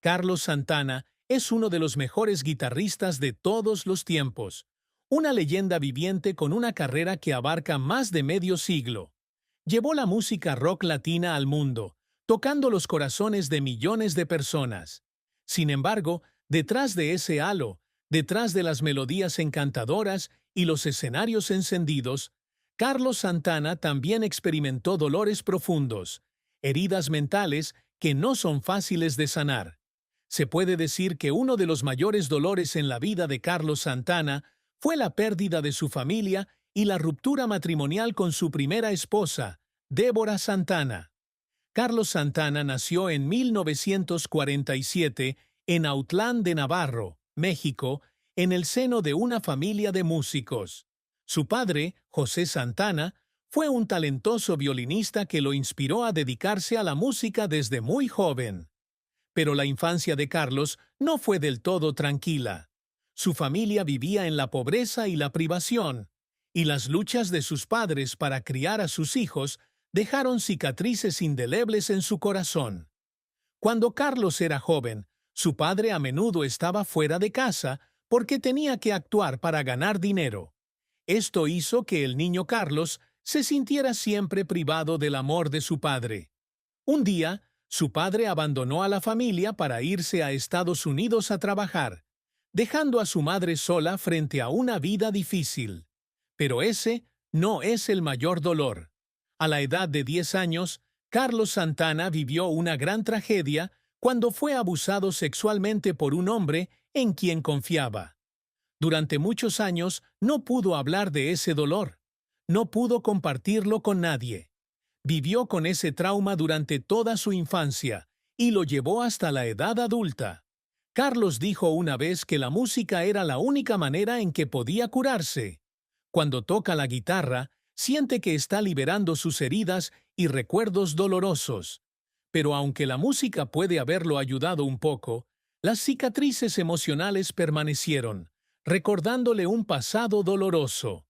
Carlos Santana es uno de los mejores guitarristas de todos los tiempos, una leyenda viviente con una carrera que abarca más de medio siglo. Llevó la música rock latina al mundo, tocando los corazones de millones de personas. Sin embargo, detrás de ese halo, detrás de las melodías encantadoras y los escenarios encendidos, Carlos Santana también experimentó dolores profundos, heridas mentales que no son fáciles de sanar. Se puede decir que uno de los mayores dolores en la vida de Carlos Santana fue la pérdida de su familia y la ruptura matrimonial con su primera esposa, Débora Santana. Carlos Santana nació en 1947 en Autlán de Navarro, México, en el seno de una familia de músicos. Su padre, José Santana, fue un talentoso violinista que lo inspiró a dedicarse a la música desde muy joven. Pero la infancia de Carlos no fue del todo tranquila. Su familia vivía en la pobreza y la privación, y las luchas de sus padres para criar a sus hijos dejaron cicatrices indelebles en su corazón. Cuando Carlos era joven, su padre a menudo estaba fuera de casa porque tenía que actuar para ganar dinero. Esto hizo que el niño Carlos se sintiera siempre privado del amor de su padre. Un día, su padre abandonó a la familia para irse a Estados Unidos a trabajar, dejando a su madre sola frente a una vida difícil. Pero ese no es el mayor dolor. A la edad de 10 años, Carlos Santana vivió una gran tragedia cuando fue abusado sexualmente por un hombre en quien confiaba. Durante muchos años no pudo hablar de ese dolor. No pudo compartirlo con nadie. Vivió con ese trauma durante toda su infancia y lo llevó hasta la edad adulta. Carlos dijo una vez que la música era la única manera en que podía curarse. Cuando toca la guitarra, siente que está liberando sus heridas y recuerdos dolorosos. Pero aunque la música puede haberlo ayudado un poco, las cicatrices emocionales permanecieron, recordándole un pasado doloroso.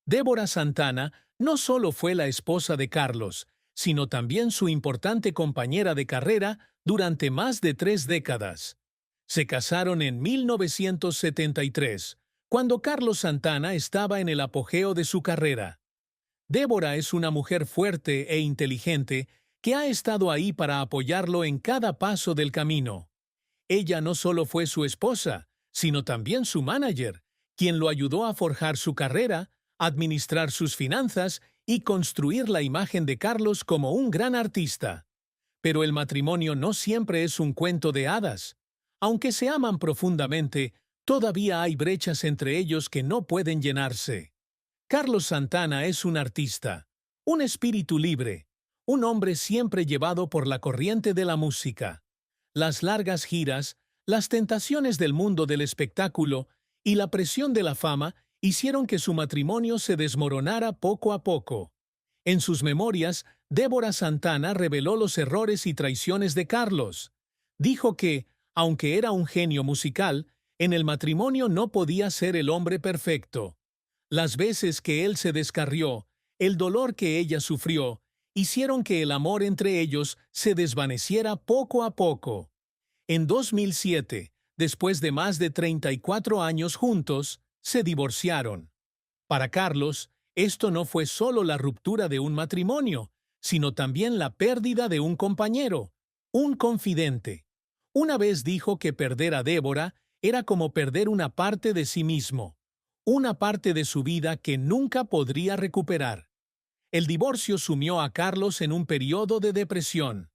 Débora Santana no solo fue la esposa de Carlos, sino también su importante compañera de carrera durante más de 3 décadas. Se casaron en 1973, cuando Carlos Santana estaba en el apogeo de su carrera. Débora es una mujer fuerte e inteligente que ha estado ahí para apoyarlo en cada paso del camino. Ella no solo fue su esposa, sino también su manager, quien lo ayudó a forjar su carrera, administrar sus finanzas y construir la imagen de Carlos como un gran artista. Pero el matrimonio no siempre es un cuento de hadas. Aunque se aman profundamente, todavía hay brechas entre ellos que no pueden llenarse. Carlos Santana es un artista, un espíritu libre, un hombre siempre llevado por la corriente de la música. Las largas giras, las tentaciones del mundo del espectáculo y la presión de la fama hicieron que su matrimonio se desmoronara poco a poco. En sus memorias, Débora Santana reveló los errores y traiciones de Carlos. Dijo que, aunque era un genio musical, en el matrimonio no podía ser el hombre perfecto. Las veces que él se descarrió, el dolor que ella sufrió, hicieron que el amor entre ellos se desvaneciera poco a poco. En 2007, después de más de 34 años juntos, se divorciaron. Para Carlos, esto no fue solo la ruptura de un matrimonio, sino también la pérdida de un compañero, un confidente. Una vez dijo que perder a Débora era como perder una parte de sí mismo, una parte de su vida que nunca podría recuperar. El divorcio sumió a Carlos en un periodo de depresión.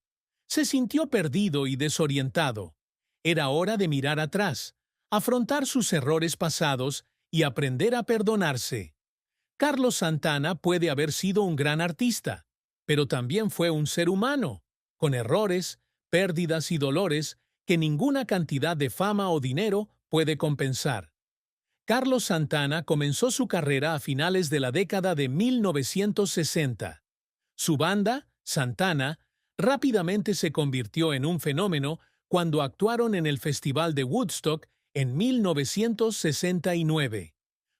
Se sintió perdido y desorientado. Era hora de mirar atrás, afrontar sus errores pasados y aprender a perdonarse. Carlos Santana puede haber sido un gran artista, pero también fue un ser humano, con errores, pérdidas y dolores que ninguna cantidad de fama o dinero puede compensar. Carlos Santana comenzó su carrera a finales de la década de 1960. Su banda, Santana, rápidamente se convirtió en un fenómeno cuando actuaron en el Festival de Woodstock en 1969.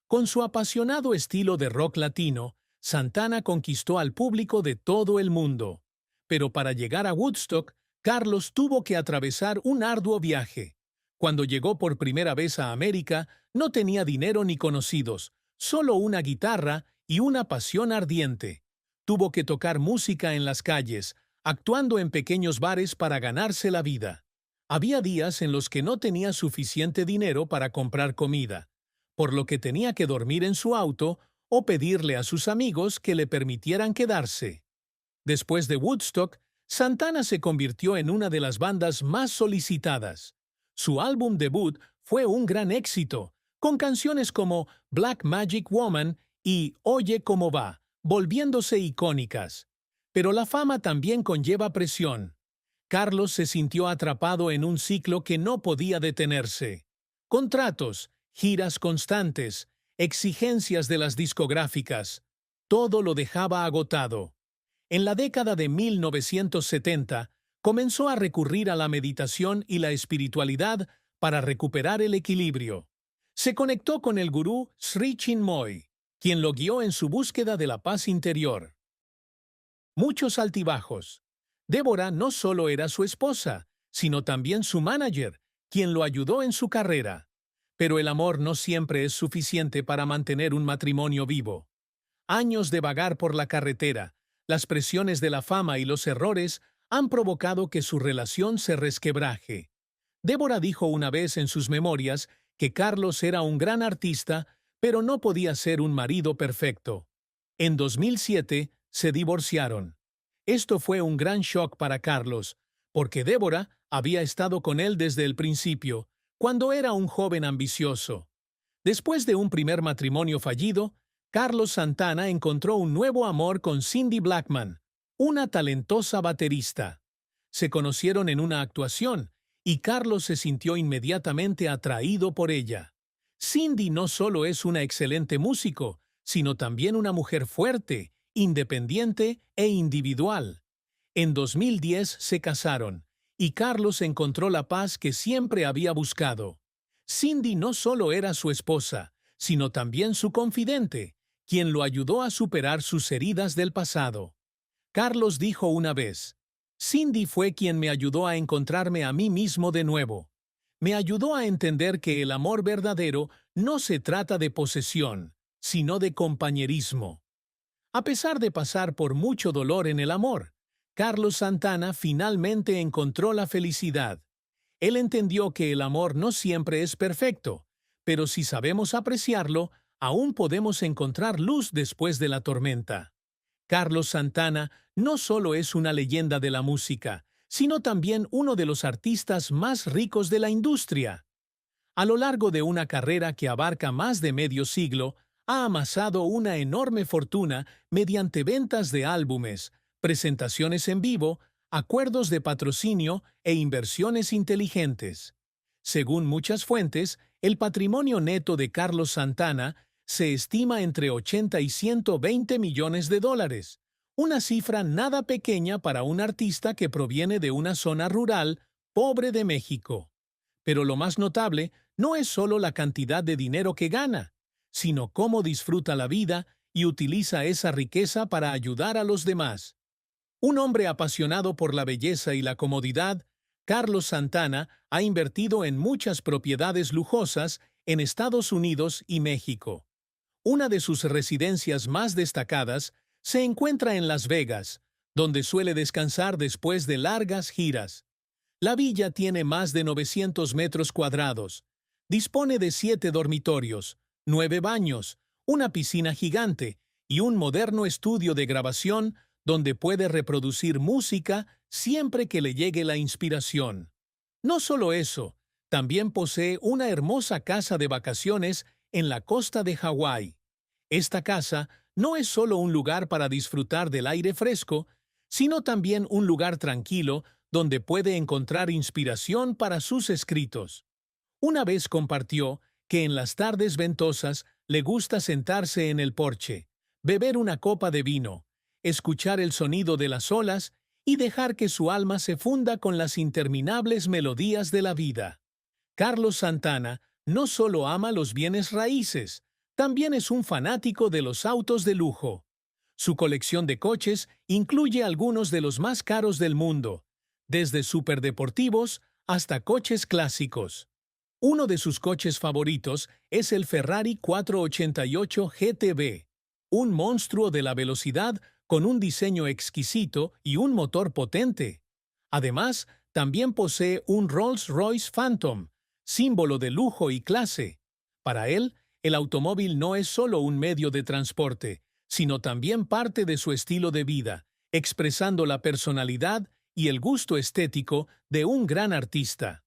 Con su apasionado estilo de rock latino, Santana conquistó al público de todo el mundo. Pero para llegar a Woodstock, Carlos tuvo que atravesar un arduo viaje. Cuando llegó por primera vez a América, no tenía dinero ni conocidos, solo una guitarra y una pasión ardiente. Tuvo que tocar música en las calles, actuando en pequeños bares para ganarse la vida. Había días en los que no tenía suficiente dinero para comprar comida, por lo que tenía que dormir en su auto o pedirle a sus amigos que le permitieran quedarse. Después de Woodstock, Santana se convirtió en una de las bandas más solicitadas. Su álbum debut fue un gran éxito, con canciones como Black Magic Woman y Oye cómo va, volviéndose icónicas. Pero la fama también conlleva presión. Carlos se sintió atrapado en un ciclo que no podía detenerse. Contratos, giras constantes, exigencias de las discográficas, todo lo dejaba agotado. En la década de 1970, comenzó a recurrir a la meditación y la espiritualidad para recuperar el equilibrio. Se conectó con el gurú Sri Chinmoy, quien lo guió en su búsqueda de la paz interior. Muchos altibajos. Débora no solo era su esposa, sino también su manager, quien lo ayudó en su carrera. Pero el amor no siempre es suficiente para mantener un matrimonio vivo. Años de vagar por la carretera, las presiones de la fama y los errores han provocado que su relación se resquebraje. Débora dijo una vez en sus memorias que Carlos era un gran artista, pero no podía ser un marido perfecto. En 2007 se divorciaron. Esto fue un gran shock para Carlos, porque Débora había estado con él desde el principio, cuando era un joven ambicioso. Después de un primer matrimonio fallido, Carlos Santana encontró un nuevo amor con Cindy Blackman, una talentosa baterista. Se conocieron en una actuación y Carlos se sintió inmediatamente atraído por ella. Cindy no solo es una excelente músico, sino también una mujer fuerte, independiente e individual. En 2010 se casaron y Carlos encontró la paz que siempre había buscado. Cindy no solo era su esposa, sino también su confidente, quien lo ayudó a superar sus heridas del pasado. Carlos dijo una vez, Cindy fue quien me ayudó a encontrarme a mí mismo de nuevo. Me ayudó a entender que el amor verdadero no se trata de posesión, sino de compañerismo. A pesar de pasar por mucho dolor en el amor, Carlos Santana finalmente encontró la felicidad. Él entendió que el amor no siempre es perfecto, pero si sabemos apreciarlo, aún podemos encontrar luz después de la tormenta. Carlos Santana no solo es una leyenda de la música, sino también uno de los artistas más ricos de la industria. A lo largo de una carrera que abarca más de medio siglo, ha amasado una enorme fortuna mediante ventas de álbumes, presentaciones en vivo, acuerdos de patrocinio e inversiones inteligentes. Según muchas fuentes, el patrimonio neto de Carlos Santana se estima entre 80 y 120 millones de dólares, una cifra nada pequeña para un artista que proviene de una zona rural pobre de México. Pero lo más notable no es solo la cantidad de dinero que gana, sino cómo disfruta la vida y utiliza esa riqueza para ayudar a los demás. Un hombre apasionado por la belleza y la comodidad, Carlos Santana ha invertido en muchas propiedades lujosas en Estados Unidos y México. Una de sus residencias más destacadas se encuentra en Las Vegas, donde suele descansar después de largas giras. La villa tiene más de 900 metros cuadrados. Dispone de 7 dormitorios, 9 baños, una piscina gigante y un moderno estudio de grabación donde puede reproducir música siempre que le llegue la inspiración. No solo eso, también posee una hermosa casa de vacaciones en la costa de Hawái. Esta casa no es solo un lugar para disfrutar del aire fresco, sino también un lugar tranquilo donde puede encontrar inspiración para sus escritos. Una vez compartió que en las tardes ventosas le gusta sentarse en el porche, beber una copa de vino, escuchar el sonido de las olas y dejar que su alma se funda con las interminables melodías de la vida. Carlos Santana no solo ama los bienes raíces, también es un fanático de los autos de lujo. Su colección de coches incluye algunos de los más caros del mundo, desde superdeportivos hasta coches clásicos. Uno de sus coches favoritos es el Ferrari 488 GTB, un monstruo de la velocidad con un diseño exquisito y un motor potente. Además, también posee un Rolls-Royce Phantom, símbolo de lujo y clase. Para él, el automóvil no es solo un medio de transporte, sino también parte de su estilo de vida, expresando la personalidad y el gusto estético de un gran artista.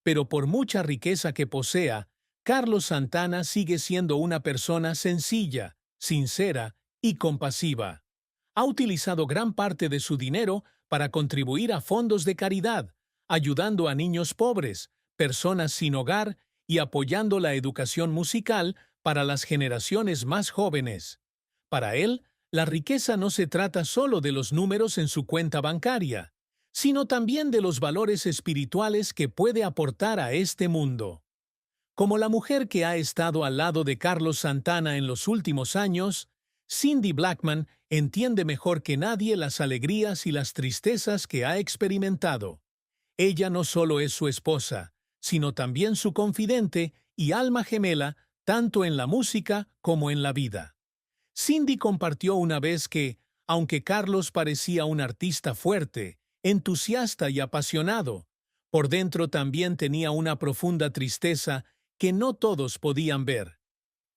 Pero por mucha riqueza que posea, Carlos Santana sigue siendo una persona sencilla, sincera y compasiva. Ha utilizado gran parte de su dinero para contribuir a fondos de caridad, ayudando a niños pobres, personas sin hogar y apoyando la educación musical para las generaciones más jóvenes. Para él, la riqueza no se trata solo de los números en su cuenta bancaria, sino también de los valores espirituales que puede aportar a este mundo. Como la mujer que ha estado al lado de Carlos Santana en los últimos años, Cindy Blackman entiende mejor que nadie las alegrías y las tristezas que ha experimentado. Ella no solo es su esposa, sino también su confidente y alma gemela, tanto en la música como en la vida. Cindy compartió una vez que, aunque Carlos parecía un artista fuerte, entusiasta y apasionado, por dentro también tenía una profunda tristeza que no todos podían ver.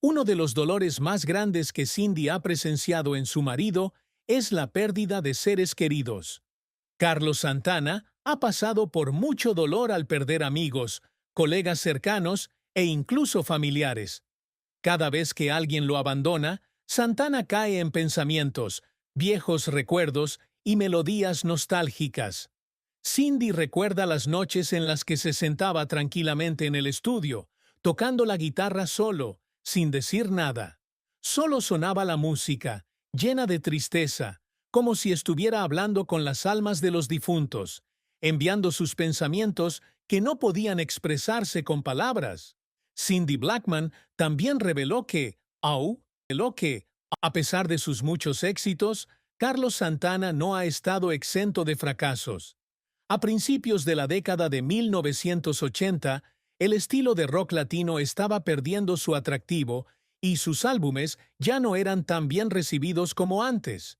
Uno de los dolores más grandes que Cindy ha presenciado en su marido es la pérdida de seres queridos. Carlos Santana ha pasado por mucho dolor al perder amigos, colegas cercanos e incluso familiares. Cada vez que alguien lo abandona, Santana cae en pensamientos, viejos recuerdos y melodías nostálgicas. Cindy recuerda las noches en las que se sentaba tranquilamente en el estudio, tocando la guitarra solo, sin decir nada. Solo sonaba la música, llena de tristeza, como si estuviera hablando con las almas de los difuntos, enviando sus pensamientos que no podían expresarse con palabras. Cindy Blackman también reveló que, a pesar de sus muchos éxitos, Carlos Santana no ha estado exento de fracasos. A principios de la década de 1980, el estilo de rock latino estaba perdiendo su atractivo y sus álbumes ya no eran tan bien recibidos como antes.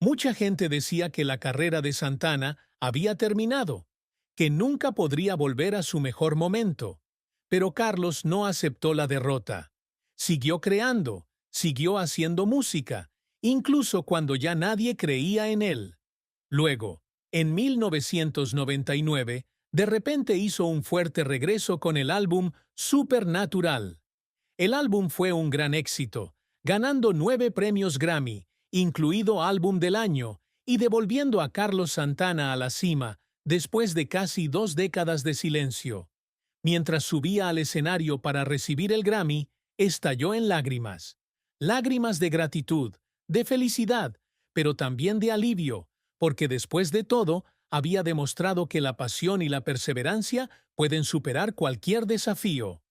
Mucha gente decía que la carrera de Santana había terminado, que nunca podría volver a su mejor momento. Pero Carlos no aceptó la derrota. Siguió creando, siguió haciendo música, incluso cuando ya nadie creía en él. Luego, en 1999, de repente hizo un fuerte regreso con el álbum Supernatural. El álbum fue un gran éxito, ganando 9 premios Grammy, incluido Álbum del Año, y devolviendo a Carlos Santana a la cima después de casi 2 décadas de silencio. Mientras subía al escenario para recibir el Grammy, estalló en lágrimas. Lágrimas de gratitud, de felicidad, pero también de alivio, porque después de todo, había demostrado que la pasión y la perseverancia pueden superar cualquier desafío.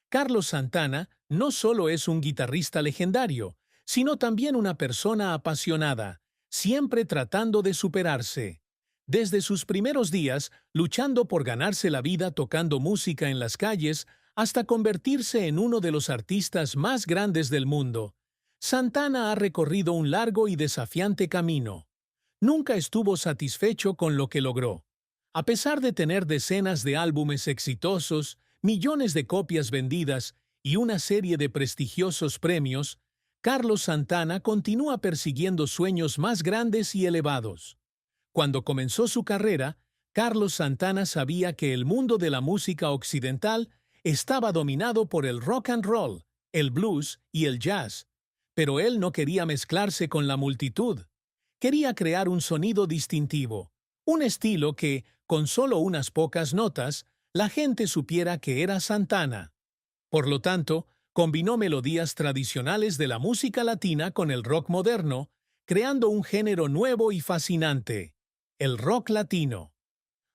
Carlos Santana no solo es un guitarrista legendario, sino también una persona apasionada, siempre tratando de superarse. Desde sus primeros días, luchando por ganarse la vida tocando música en las calles, hasta convertirse en uno de los artistas más grandes del mundo, Santana ha recorrido un largo y desafiante camino. Nunca estuvo satisfecho con lo que logró. A pesar de tener decenas de álbumes exitosos, millones de copias vendidas y una serie de prestigiosos premios, Carlos Santana continúa persiguiendo sueños más grandes y elevados. Cuando comenzó su carrera, Carlos Santana sabía que el mundo de la música occidental estaba dominado por el rock and roll, el blues y el jazz, pero él no quería mezclarse con la multitud. Quería crear un sonido distintivo, un estilo que, con solo unas pocas notas, la gente supiera que era Santana. Por lo tanto, combinó melodías tradicionales de la música latina con el rock moderno, creando un género nuevo y fascinante, el rock latino.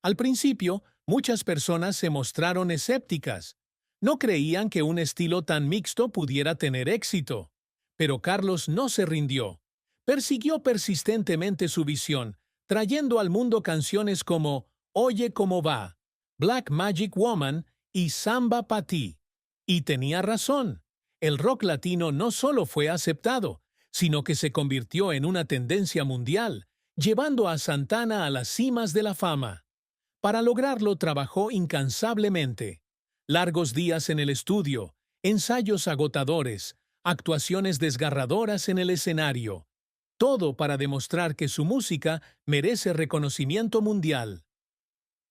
Al principio, muchas personas se mostraron escépticas. No creían que un estilo tan mixto pudiera tener éxito. Pero Carlos no se rindió. Persiguió persistentemente su visión, trayendo al mundo canciones como Oye cómo va, Black Magic Woman y Samba Pa' Ti. Y tenía razón. El rock latino no solo fue aceptado, sino que se convirtió en una tendencia mundial, llevando a Santana a las cimas de la fama. Para lograrlo trabajó incansablemente. Largos días en el estudio, ensayos agotadores, actuaciones desgarradoras en el escenario. Todo para demostrar que su música merece reconocimiento mundial.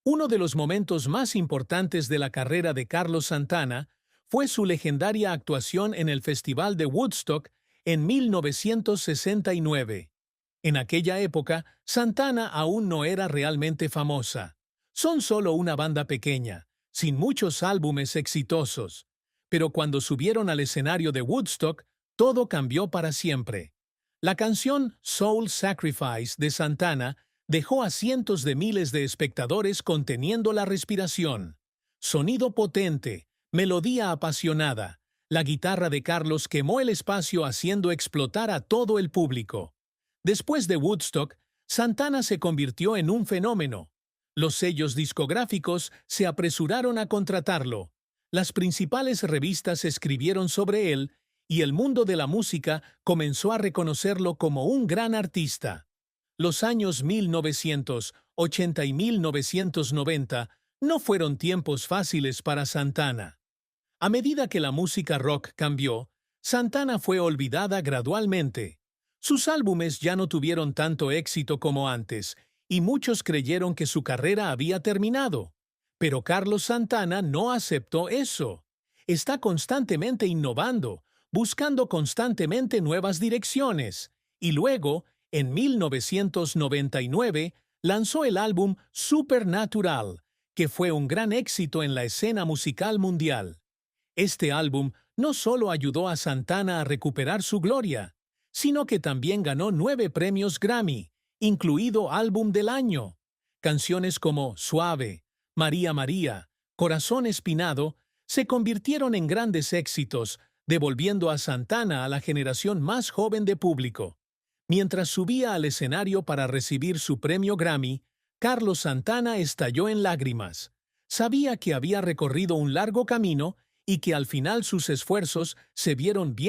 Uno de los momentos más importantes de la carrera de Carlos Santana fue su legendaria actuación en el Festival de Woodstock en 1969. En aquella época, Santana aún no era realmente famosa. Son solo una banda pequeña, sin muchos álbumes exitosos. Pero cuando subieron al escenario de Woodstock, todo cambió para siempre. La canción Soul Sacrifice de Santana dejó a cientos de miles de espectadores conteniendo la respiración. Sonido potente, melodía apasionada. La guitarra de Carlos quemó el espacio haciendo explotar a todo el público. Después de Woodstock, Santana se convirtió en un fenómeno. Los sellos discográficos se apresuraron a contratarlo. Las principales revistas escribieron sobre él y el mundo de la música comenzó a reconocerlo como un gran artista. Los años 1980 y 1990 no fueron tiempos fáciles para Santana. A medida que la música rock cambió, Santana fue olvidada gradualmente. Sus álbumes ya no tuvieron tanto éxito como antes, y muchos creyeron que su carrera había terminado. Pero Carlos Santana no aceptó eso. Está constantemente innovando, buscando constantemente nuevas direcciones. Y luego, en 1999, lanzó el álbum Supernatural, que fue un gran éxito en la escena musical mundial. Este álbum no solo ayudó a Santana a recuperar su gloria, sino que también ganó 9 premios Grammy, incluido Álbum del Año. Canciones como Suave, María María, Corazón Espinado se convirtieron en grandes éxitos, devolviendo a Santana a la generación más joven de público. Mientras subía al escenario para recibir su premio Grammy, Carlos Santana estalló en lágrimas. Sabía que había recorrido un largo camino y que al final sus esfuerzos se vieron bien